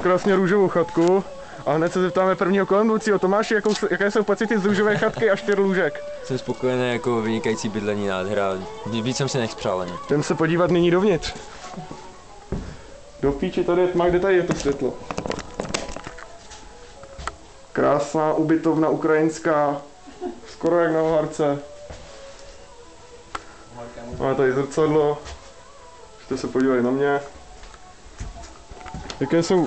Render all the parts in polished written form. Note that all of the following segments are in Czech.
krásně růžovou chatku. A hned se zeptáme prvního kolem Tomáši, jaké jsou pocity z růžové chatky a 4 lůžek? Jsem spokojený, jako vynikající bydlení, nádhera. Víc jsem se nechspřál ani. Jdem se podívat nyní dovnitř. Do píči, kde tady je to světlo? Krásná ubytovna ukrajinská, skoro jak na Oharce. Máme tady zrcadlo, můžete se podívat na mě. Jaké jsou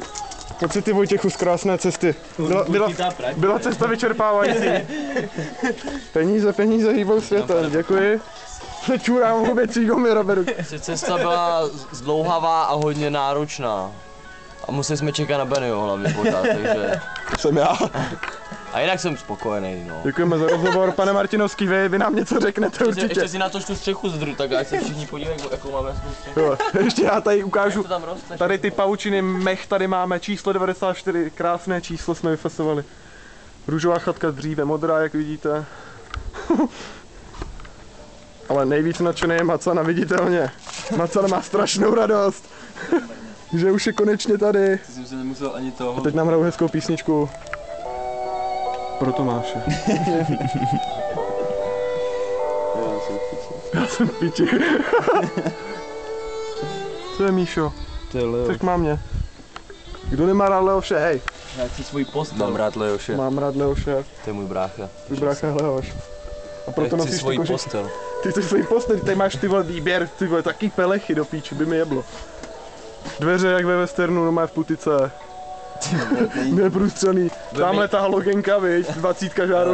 pocity, Vojtěchu, z krásné cesty? Byla cesta vyčerpávající. Peníze hýbou světem, děkuji. Čurám vůbec cígom Roberu. Cesta byla zdlouhavá a hodně náročná. A museli jsme čekat na Bennyho hlavně pořád, takže... Jsem já. A jinak jsem spokojený, no. Děkujeme za rozhovor, pane Martinovský, vy nám něco řeknete určitě. Ještě si natoč tu střechu zdru, tak ať se všichni podívají, jakou máme střechu. Jo, ještě já tady ukážu, tam roste, tady ty pavučiny, mech tady máme, číslo 94, krásné číslo jsme vyfasovali. Růžová chatka z dříve, modrá, jak vidíte. Ale nejvíc nadšený je Macana, viditelně. Macana má strašnou radost, že už je konečně tady. Ty jsem se nemusel ani toho. A teď nám hrajou hezkou písničku pro Tomáše. Já jsem v piči. Co je, Míšo? To je Leo. Což k mámě. Kdo nemá rád Leoše, hej. Já chci svůj postel. Mám rád Leoše. Mám rád Leoše. To je můj brácha. Tvůj brácha Leoš. A proto Já chci nosíš svůj ty postel. Ty chceš svůj postel, tady máš ty vole výběr, ty vole taký pelechy do píči, by mi jeblo. Dveře jak ve westernu, no má v putice. Neprůstřelný. Tamhle ta halogenka, viď, 20 žárovka.